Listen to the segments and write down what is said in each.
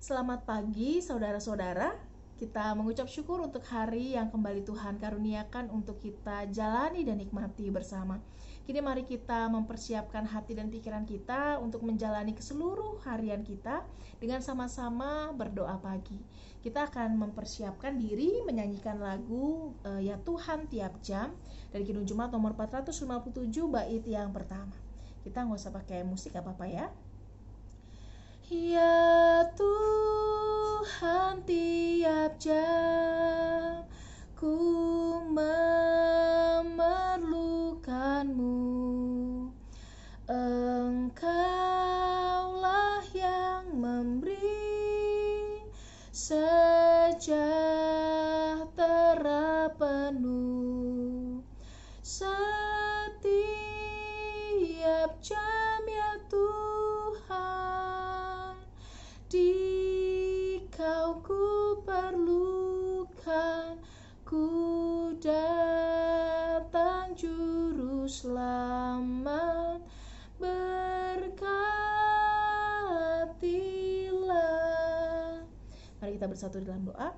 Selamat pagi saudara-saudara. Kita mengucap syukur untuk hari yang kembali Tuhan karuniakan untuk kita jalani dan nikmati bersama. Kini mari kita mempersiapkan hati dan pikiran kita untuk menjalani keseluruh harian kita dengan sama-sama berdoa pagi. Kita akan mempersiapkan diri menyanyikan lagu Ya Tuhan Tiap Jam dari Kidung Jumat nomor 457 bait yang pertama. Kita nggak usah pakai musik apa-apa ya. Ya Tuhan, tiap jam ku memerlukan-Mu. Engkaulah yang memberi sejahtera penuh setiap jam, ya Tuhan. Dikau ku perlukan, ku datang juru selamat, berkatilah. Mari kita bersatu dalam doa.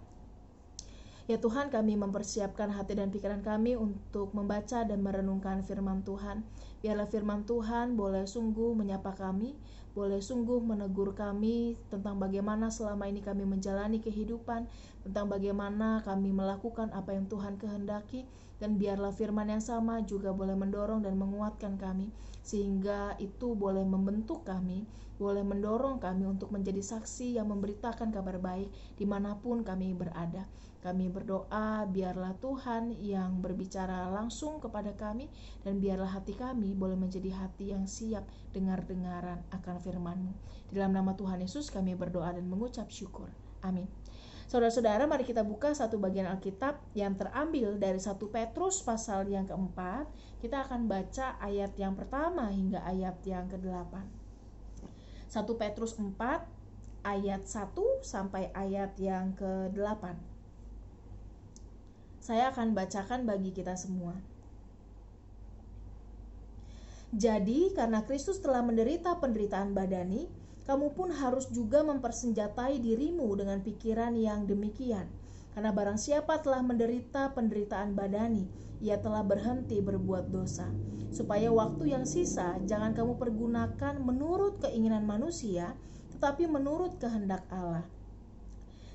Ya Tuhan, kami mempersiapkan hati dan pikiran kami untuk membaca dan merenungkan firman Tuhan. Biarlah firman Tuhan boleh sungguh menyapa kami, boleh sungguh menegur kami tentang bagaimana selama ini kami menjalani kehidupan, tentang bagaimana kami melakukan apa yang Tuhan kehendaki, dan biarlah firman yang sama juga boleh mendorong dan menguatkan kami, sehingga itu boleh membentuk kami, boleh mendorong kami untuk menjadi saksi yang memberitakan kabar baik dimanapun kami berada. Kami berdoa biarlah Tuhan yang berbicara langsung kepada kami, dan biarlah hati kami boleh menjadi hati yang siap dengar-dengaran akan firman-Mu. Di dalam nama Tuhan Yesus kami berdoa dan mengucap syukur. Amin. Saudara-saudara, mari kita buka satu bagian Alkitab yang terambil dari 1 Petrus pasal yang keempat. Kita akan baca ayat yang pertama hingga ayat yang ke-8. 1 Petrus 4 ayat 1 sampai ayat yang ke-8. Saya akan bacakan bagi kita semua. Jadi, karena Kristus telah menderita penderitaan badani, kamu pun harus juga mempersenjatai dirimu dengan pikiran yang demikian. Karena barang siapa telah menderita penderitaan badani, ia telah berhenti berbuat dosa. Supaya waktu yang sisa jangan kamu pergunakan menurut keinginan manusia, tetapi menurut kehendak Allah.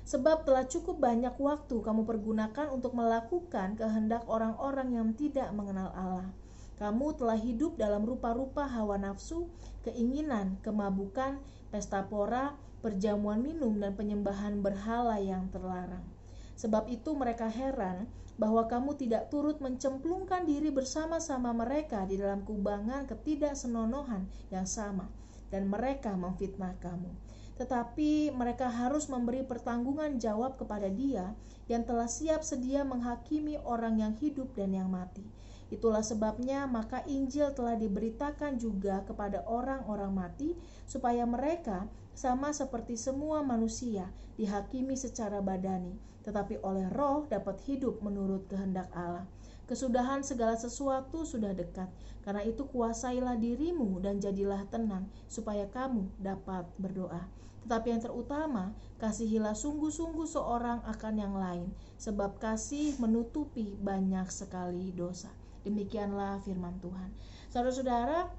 Sebab telah cukup banyak waktu kamu pergunakan untuk melakukan kehendak orang-orang yang tidak mengenal Allah. Kamu telah hidup dalam rupa-rupa hawa nafsu, keinginan, kemabukan, pesta pora, perjamuan minum, dan penyembahan berhala yang terlarang. Sebab itu mereka heran bahwa kamu tidak turut mencemplungkan diri bersama-sama mereka di dalam kubangan ketidaksenonohan yang sama, dan mereka memfitnah kamu. Tetapi mereka harus memberi pertanggungan jawab kepada Dia yang telah siap sedia menghakimi orang yang hidup dan yang mati. Itulah sebabnya maka Injil telah diberitakan juga kepada orang-orang mati, supaya mereka sama seperti semua manusia dihakimi secara badani, tetapi oleh Roh dapat hidup menurut kehendak Allah. Kesudahan segala sesuatu sudah dekat. Karena itu kuasailah dirimu dan jadilah tenang, supaya kamu dapat berdoa. Tetapi yang terutama, kasihilah sungguh-sungguh seorang akan yang lain, sebab kasih menutupi banyak sekali dosa. Demikianlah firman Tuhan. Saudara-saudara,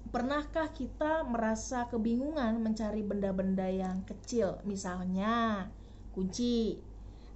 pernahkah kita merasa kebingungan mencari benda-benda yang kecil? Misalnya kunci,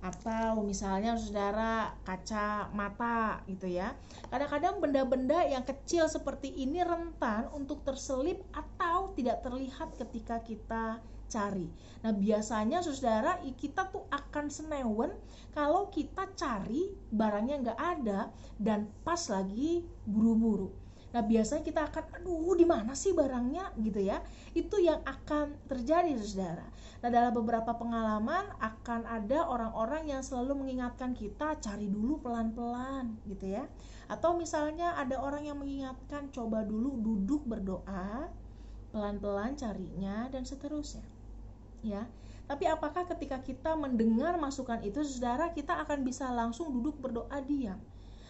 atau misalnya saudara kaca mata gitu ya. Kadang-kadang benda-benda yang kecil seperti ini rentan untuk terselip atau tidak terlihat ketika kita cari. Nah, biasanya saudara kita tuh akan senewen kalau kita cari barangnya nggak ada dan pas lagi buru-buru. Nah, biasanya kita akan, aduh, di mana sih barangnya gitu ya. Itu yang akan terjadi, saudara. Nah, dalam beberapa pengalaman akan ada orang-orang yang selalu mengingatkan kita cari dulu pelan-pelan gitu ya. Atau misalnya ada orang yang mengingatkan coba dulu duduk berdoa, pelan-pelan carinya, dan seterusnya. Ya. Tapi apakah ketika kita mendengar masukan itu, saudara, kita akan bisa langsung duduk berdoa diam?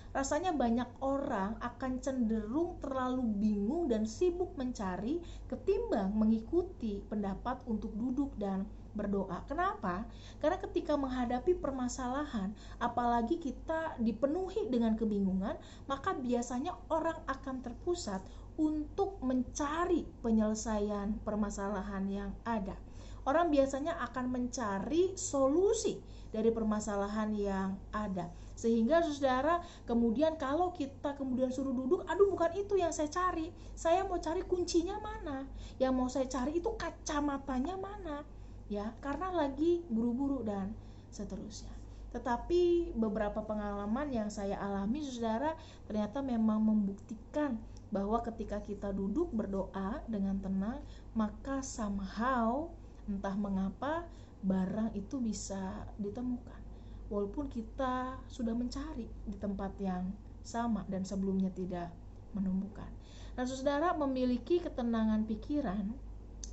Rasanya banyak orang akan cenderung terlalu bingung dan sibuk mencari ketimbang mengikuti pendapat untuk duduk dan berdoa. Kenapa? Karena ketika menghadapi permasalahan, apalagi kita dipenuhi dengan kebingungan, maka biasanya orang akan terpusat untuk mencari penyelesaian permasalahan yang ada. Orang biasanya akan mencari solusi dari permasalahan yang ada. Sehingga saudara, kemudian kalau kita kemudian suruh duduk, aduh bukan itu yang saya cari. Saya mau cari kuncinya mana. Yang mau saya cari itu kacamatanya mana. Ya, karena lagi buru-buru dan seterusnya. Tetapi beberapa pengalaman yang saya alami saudara, ternyata memang membuktikan bahwa ketika kita duduk berdoa dengan tenang, maka somehow entah mengapa barang itu bisa ditemukan. Walaupun kita sudah mencari di tempat yang sama dan sebelumnya tidak menemukan. Nah, saudara, memiliki ketenangan pikiran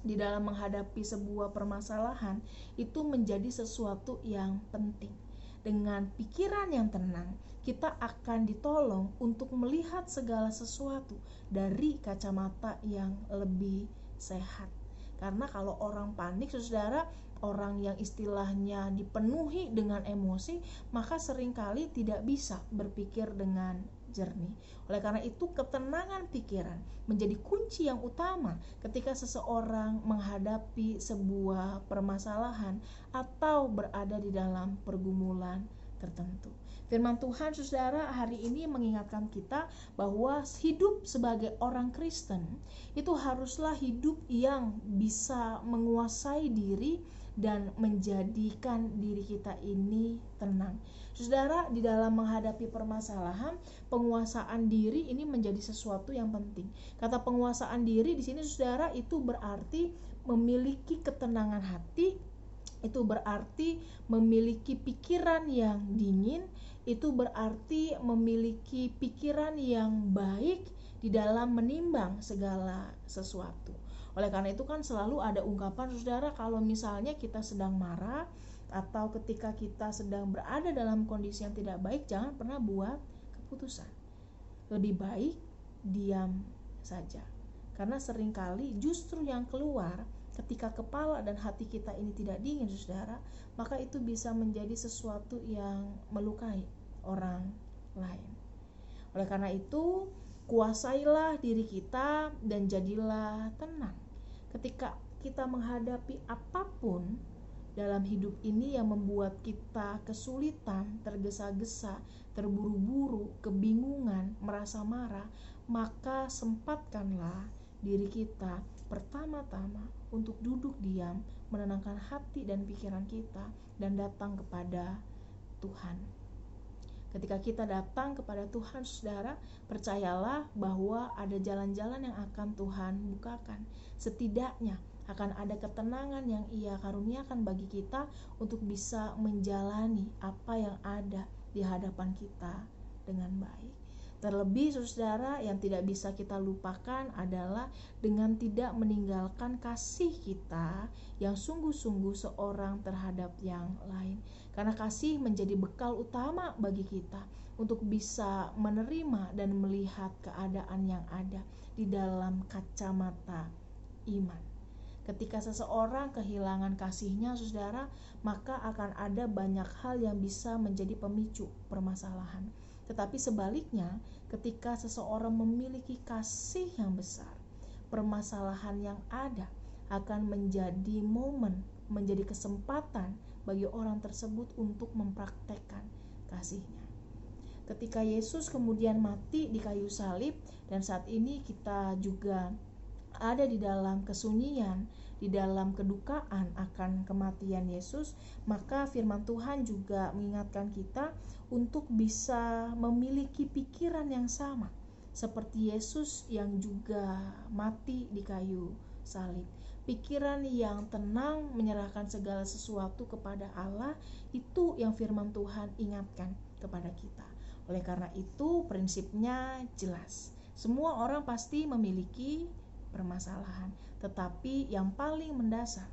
di dalam menghadapi sebuah permasalahan itu menjadi sesuatu yang penting. Dengan pikiran yang tenang, kita akan ditolong untuk melihat segala sesuatu dari kacamata yang lebih sehat. Karena kalau orang panik, saudara, orang yang istilahnya dipenuhi dengan emosi, maka seringkali tidak bisa berpikir dengan jernih. Oleh karena itu, ketenangan pikiran menjadi kunci yang utama ketika seseorang menghadapi sebuah permasalahan atau berada di dalam pergumulan tertentu. Firman Tuhan saudara hari ini mengingatkan kita bahwa hidup sebagai orang Kristen itu haruslah hidup yang bisa menguasai diri dan menjadikan diri kita ini tenang. Saudara, di dalam menghadapi permasalahan, penguasaan diri ini menjadi sesuatu yang penting. Kata penguasaan diri di sini saudara itu berarti memiliki ketenangan hati, itu berarti memiliki pikiran yang dingin, itu berarti memiliki pikiran yang baik di dalam menimbang segala sesuatu. Oleh karena itu kan selalu ada ungkapan saudara, kalau misalnya kita sedang marah atau ketika kita sedang berada dalam kondisi yang tidak baik, jangan pernah buat keputusan. Lebih baik diam saja. Karena seringkali justru yang keluar ketika kepala dan hati kita ini tidak dingin saudara, maka itu bisa menjadi sesuatu yang melukai orang lain. Oleh karena itu, kuasailah diri kita dan jadilah tenang. Ketika kita menghadapi apapun dalam hidup ini yang membuat kita kesulitan, tergesa-gesa, terburu-buru, kebingungan, merasa marah, maka sempatkanlah diri kita pertama-tama untuk duduk diam, menenangkan hati dan pikiran kita, dan datang kepada Tuhan. Ketika kita datang kepada Tuhan, saudara, percayalah bahwa ada jalan-jalan yang akan Tuhan bukakan. Setidaknya akan ada ketenangan yang Ia karuniakan bagi kita untuk bisa menjalani apa yang ada di hadapan kita dengan baik. Terlebih saudara, yang tidak bisa kita lupakan adalah dengan tidak meninggalkan kasih kita yang sungguh-sungguh seorang terhadap yang lain. Karena kasih menjadi bekal utama bagi kita untuk bisa menerima dan melihat keadaan yang ada di dalam kacamata iman. Ketika seseorang kehilangan kasihnya saudara, maka akan ada banyak hal yang bisa menjadi pemicu permasalahan. Tetapi sebaliknya, ketika seseorang memiliki kasih yang besar, permasalahan yang ada akan menjadi momen, menjadi kesempatan bagi orang tersebut untuk mempraktekkan kasihnya. Ketika Yesus kemudian mati di kayu salib, dan saat ini kita juga ada di dalam kesunyian, di dalam kedukaan akan kematian Yesus, maka firman Tuhan juga mengingatkan kita untuk bisa memiliki pikiran yang sama seperti Yesus yang juga mati di kayu salib. Pikiran yang tenang, menyerahkan segala sesuatu kepada Allah, itu yang firman Tuhan ingatkan kepada kita. Oleh karena itu prinsipnya jelas. Semua orang pasti memiliki permasalahan, tetapi yang paling mendasar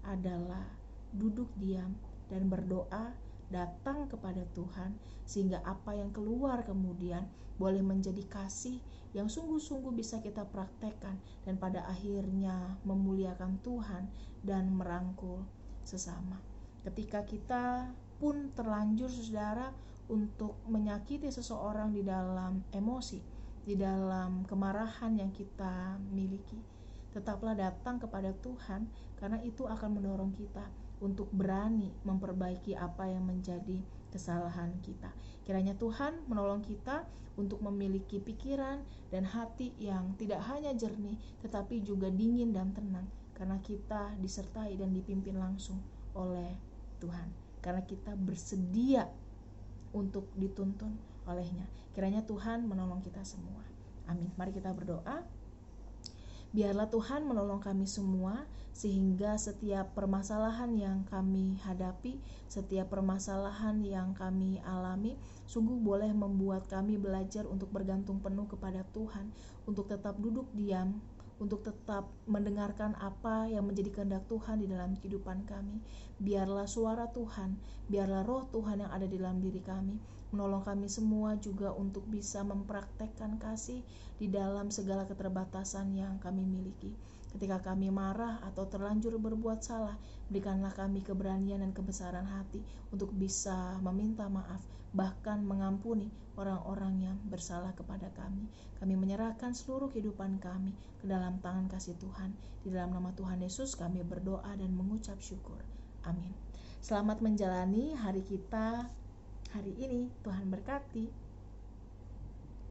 adalah duduk diam dan berdoa, datang kepada Tuhan, sehingga apa yang keluar kemudian boleh menjadi kasih yang sungguh-sungguh bisa kita praktekkan dan pada akhirnya memuliakan Tuhan dan merangkul sesama. Ketika kita pun terlanjur saudara untuk menyakiti seseorang di dalam emosi, di dalam kemarahan yang kita miliki, tetaplah datang kepada Tuhan, karena itu akan mendorong kita untuk berani memperbaiki apa yang menjadi kesalahan kita. Kiranya Tuhan menolong kita untuk memiliki pikiran dan hati yang tidak hanya jernih, tetapi juga dingin dan tenang, karena kita disertai dan dipimpin langsung oleh Tuhan, karena kita bersedia untuk dituntun olehnya. Kiranya Tuhan menolong kita semua. Amin. Mari kita berdoa. Biarlah Tuhan menolong kami semua, sehingga setiap permasalahan yang kami hadapi, setiap permasalahan yang kami alami, sungguh boleh membuat kami belajar untuk bergantung penuh kepada Tuhan, untuk tetap duduk diam, untuk tetap mendengarkan apa yang menjadi kehendak Tuhan di dalam kehidupan kami. Biarlah suara Tuhan, biarlah roh Tuhan yang ada di dalam diri kami menolong kami semua juga untuk bisa mempraktekkan kasih di dalam segala keterbatasan yang kami miliki. Ketika kami marah atau terlanjur berbuat salah, berikanlah kami keberanian dan kebesaran hati untuk bisa meminta maaf, bahkan mengampuni orang-orang yang bersalah kepada kami. Kami menyerahkan seluruh kehidupan kami ke dalam tangan kasih Tuhan. Di dalam nama Tuhan Yesus kami berdoa dan mengucap syukur. Amin. Selamat menjalani hari kita hari ini. Tuhan berkati.